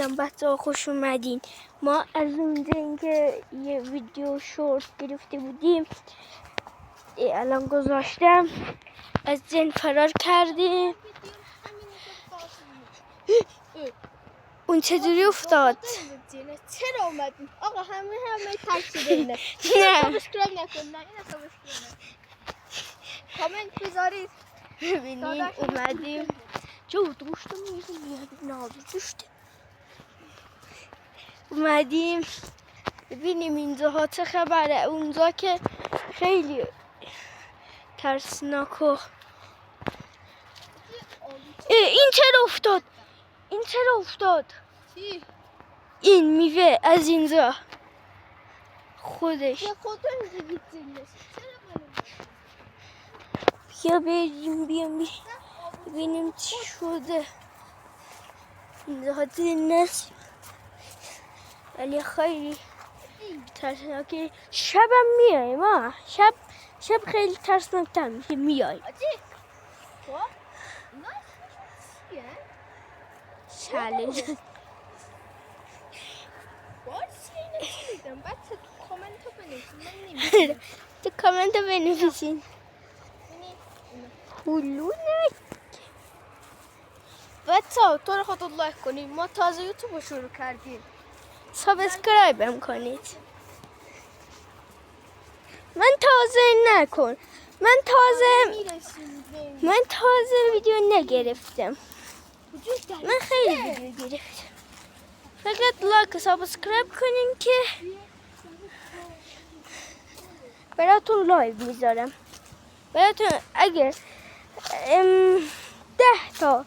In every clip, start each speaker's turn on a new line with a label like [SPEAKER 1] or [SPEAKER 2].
[SPEAKER 1] سلام بچه ها، خوش اومدین. ما از اونجا اینکه یه ویدیو شورت گرفته بودیم الان گذاشتم، از جن فرار کردیم. اون چجوری افتاد؟
[SPEAKER 2] چرا اومدین؟ آقا همه ترسیده اینه.
[SPEAKER 1] نه
[SPEAKER 2] سابسکرایب نکن. نه اینو سابسکرایب نکن. کامنت بذارید.
[SPEAKER 1] ببینین اومدیم جو دوشتم اومدیم ببینیم اینجاها چه خبره. اونجا که خیلی ترسناک و این چرا افتاد؟ این چرا افتاد؟
[SPEAKER 2] چی؟
[SPEAKER 1] این میوه از اینجا خودش.
[SPEAKER 2] یا خودتون دیدینش.
[SPEAKER 1] بیا بریم ببینیم چی شده. اینجا دیدین نست ولی خیلی ترسناکه. شبم میایم ها. شب خیلی ترسناکتر میشه. میای چالش تو کامنت رو بنویسین. هلونک
[SPEAKER 2] بچه ها تو رو خود لایک کنید. ما تازه یوتیوب رو شروع کردیم.
[SPEAKER 1] سابسکرایب هم کنید. من تازه نکن. من تازه ویدیو نگرفتم. من خیلی ویدیو گرفتم. فقط لایک و سابسکرایب کنین که براتون لایو میذارم. براتون اگر 10 تا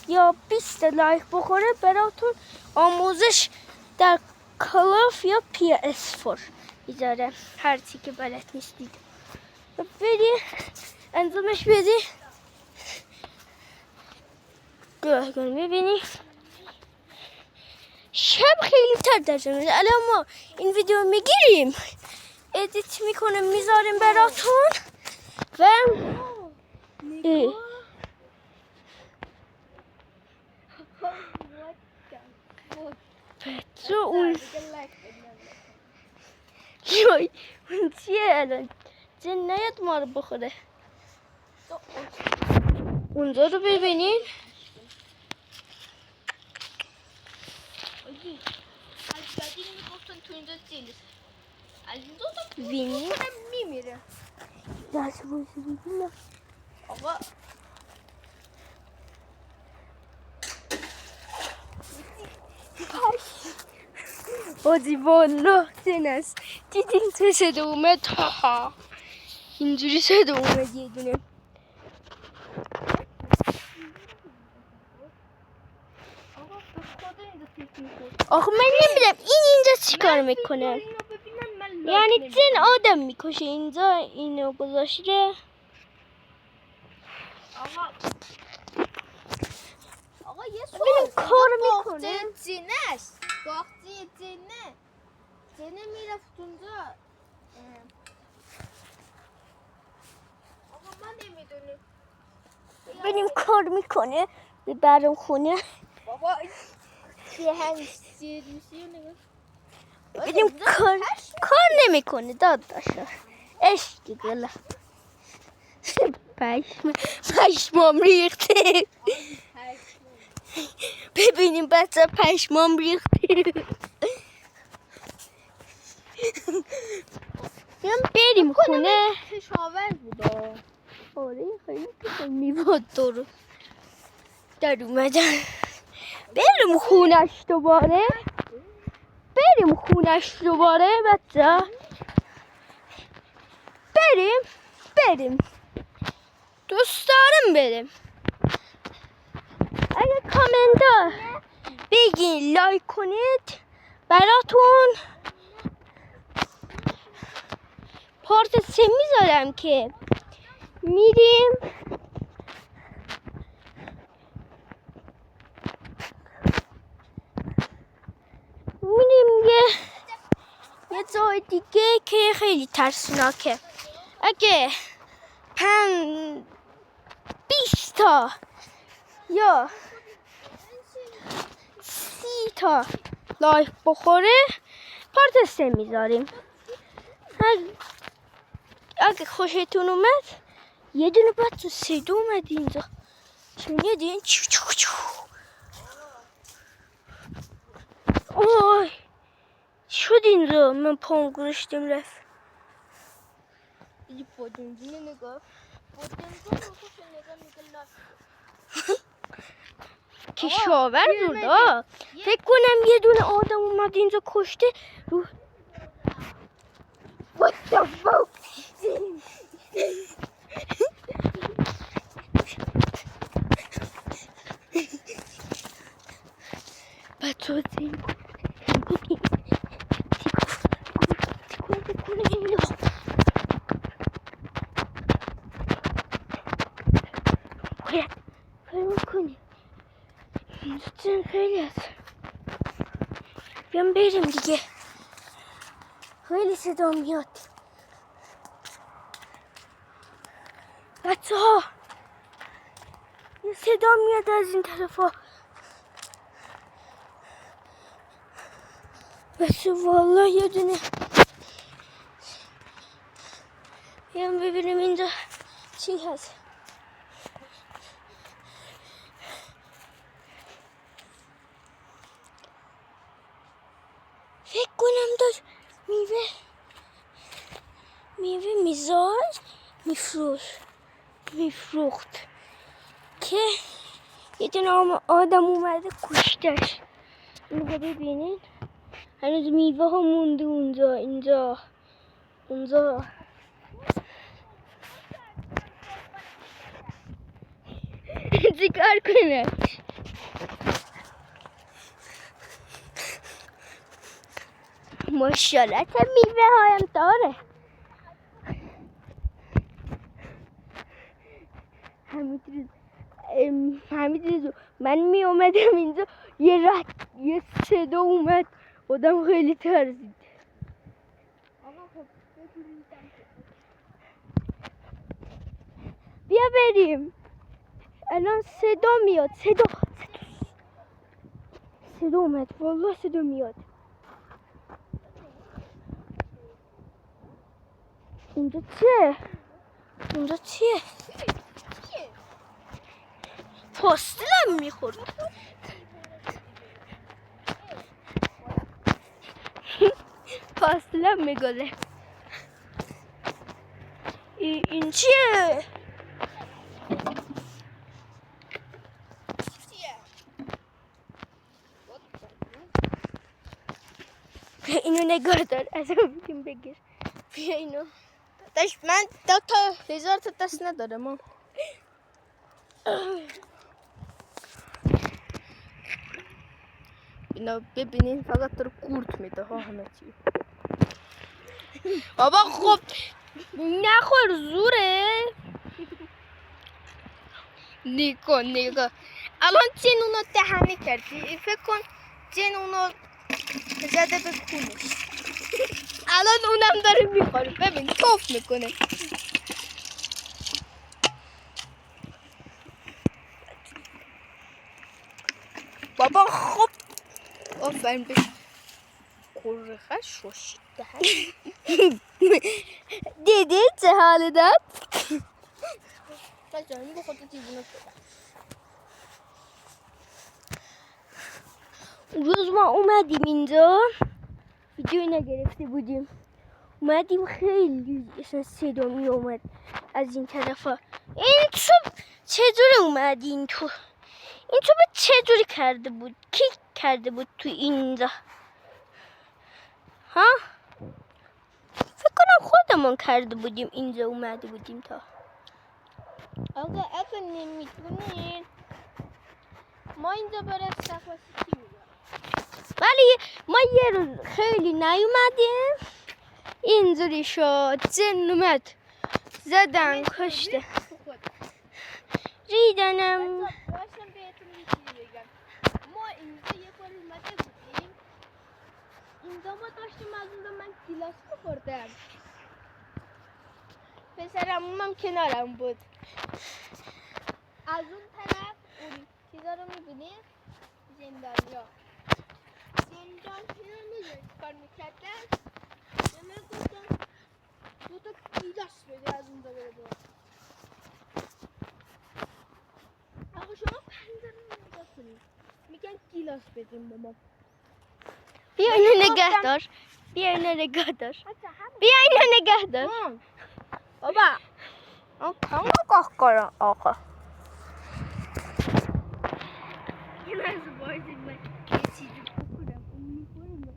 [SPEAKER 1] یا 20 لایک بخوره براتون آموزش در کلاف یا PS4 میذارم. هر چی که بلد نیستید برید انجامش بدید. گوه کن ببینی شب خیلی تر در جمعه. الان ما این ویدیو میگیریم، ادیت میکنم، میذاریم براتون و تو اون چیه الان؟ جن نیاد ما رو بخوره. اونجا رو ببینین. ببینین
[SPEAKER 2] میمیره.
[SPEAKER 1] دست بازی ببینم.
[SPEAKER 2] آقا
[SPEAKER 1] بازی والا جن است. دیدین چه شده اومد؟ ها اینجوری شده اومد یه دونه. آخه من نمیدونم این اینجا چی کار میکنه. یعنی جن آدم میکشه. اینجا اینو گذاشته.
[SPEAKER 2] آقا یه
[SPEAKER 1] ببینیم
[SPEAKER 2] سوال
[SPEAKER 1] کار میکنه.
[SPEAKER 2] جنش باختی جنه میرفت اونجا. آقا من نمیدونم.
[SPEAKER 1] ببینیم کار میکنه. ببرم خونه.
[SPEAKER 2] بابا چه هنگسی نگاه.
[SPEAKER 1] ببینیم کار نمیکنه. داداش عشقی دلم پشمام ریخته. ببینیم بچه پشمام ریخته. بیام بریم خونه.
[SPEAKER 2] کشاور بودا.
[SPEAKER 1] آره خیلی که میواد درست در اومدن. بریم خونش دوباره بچه. بریم دوست دارم بریم. اگه کامنت بگین لایک کنید براتون پارت 3 میذارم که میریم یه جای دیگه که خیلی ترسناکه. اگه 20 تا یا 30 تا لایک بخوره پارت 3 میذاریم. اگه خوشتون اومد یه دونه بعد تو 3 اومد اینجا شما دیدین چو چو چو. اوه شد اینجا من پام گذاشتم رفت.
[SPEAKER 2] دیگه بادنجونه نگاه. بادنجون رو خوش نگاه میگه لاک.
[SPEAKER 1] کشاور دادا فکر کنم یه دونه آدم اومد اینجا کشته رو. What the fuck؟ بچه ها زین خیلی هست. بیام بریم دیگه خیلی صدا میاد. بچه ها یه صدا میاد از این طرف ها. بس والله یه دونه بیام ببینیم اینجا چی هست. فکر کنم داشت میوه میزاج میفروخت که یه دونه آدم اومده کشتش. اینو ببینین هنوز میوه ها مونده اونجا چیکار کنه. ماشاءالله چه میوه هایم داره. همین من می اومدم اینجا یه صدا اومد آدم خیلی ترسید. بیا بریم الان صدا میاد. صدا اومد والله صدا میاد. اینجا چیه؟ پاستلم میخورد. پاستلم میگله. این چیه؟ اینو نگاه دار ازم میتونیم بگیر. بیا اینو داشت من 2,000 تا دست ندارم. اینا ببینین فقط داره قورت میده ها همه چی. بابا خب نخور زوره. نگاه الان جن اونو دهنه کردی. فکر کن جن اونو زده به خونش. الان اونم داره میخوره. ببین توف میکنه. بابا خب آفرین بش قرخه شوشید دهن. دیدی چه حالی داد؟ بچه‌ها با خودت دیوونه شدم. اون روز ما اومدیم اینجا ویدیو نگرفته بودیم. اومدیم خیلی صدا می اومد از این طرفا. این تو چجوری اومد این تو به چجوری کرده بود؟ کی کرده بود تو اینجا؟ ها؟ فکر کنم خودمون کرده بودیم اینجا اومده بودیم تا.
[SPEAKER 2] آقا اگه نمیتونین ما اینجا برای صفحه چی میگم؟
[SPEAKER 1] ولی ما یه روز خیلی نیومدیم اینجوری شد. جن اومد زدن کشته ریدنم.
[SPEAKER 2] باشم بهتون یه چیزی بگم. ما اینجا یه بار اومده بودیم. اینجا ما داشتیم از اونجا من گیلاس بخوردم. پسرم اونم کنارم بود. از اون طرف اون چیزا رو میبینید؟ زندانیا. کار میکردن به من گفتن 2 تا گیلاس بده از اونجا بره با آقا شما پنجره رو نگاه کنید میگن گیلاس بدیم به ما
[SPEAKER 1] بیا اینو نگه دار. بیا اینو نگه دار. بیا اینو نگه دار.
[SPEAKER 2] بابا
[SPEAKER 1] آقا نگاه کنم آقا.
[SPEAKER 2] یه لحظه بایدید من یه چیزی بکنم اون میخورم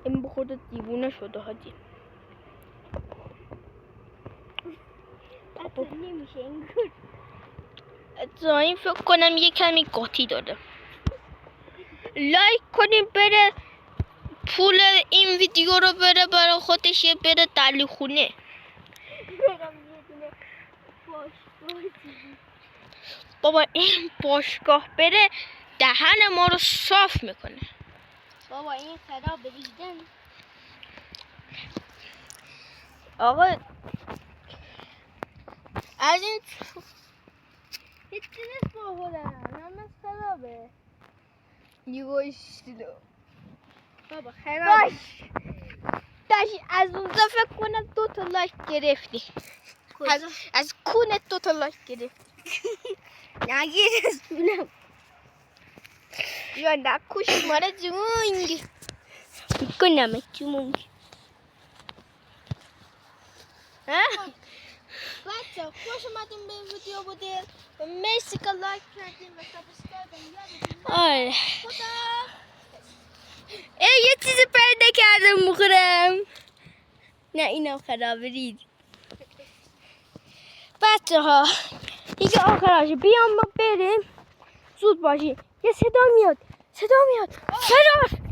[SPEAKER 1] این به خودت دیوونه شده حاجی.
[SPEAKER 2] حتی نمیشه اینگور
[SPEAKER 1] این فکر کنم یه کمی قاطی داره. لایک کنیم بره پول این ویدیو رو بره برای خودش بره دلی خونه.
[SPEAKER 2] برم یه دونه باشگاه چیزی
[SPEAKER 1] بابا این باشگاه بره دهن ما رو صاف میکنه.
[SPEAKER 2] بابا این خراب ریدن
[SPEAKER 1] آقا
[SPEAKER 2] از این هیچی نیست بخورم همه خرابه
[SPEAKER 1] یوشلو
[SPEAKER 2] بابا خرابه
[SPEAKER 1] داشت از اونجا فکر کنم 2 تا لایک گرفتی. از کونت 2 تا لایک گرفتی.
[SPEAKER 2] نگیر از بونم
[SPEAKER 1] یا نکوش ماره جونگ میکنم جونگ.
[SPEAKER 2] بچه خوش اومدیم به ویدیو بوده و مرسی که لایک کردیم و سابسکرایب یادتون
[SPEAKER 1] آره
[SPEAKER 2] خدا
[SPEAKER 1] یه چیزی پیدا کردم بخورم. نه اینا خرابه رید. بچه ها دیگه آخرش بیام ما بریم زود باشی. یه صدا میاد فرار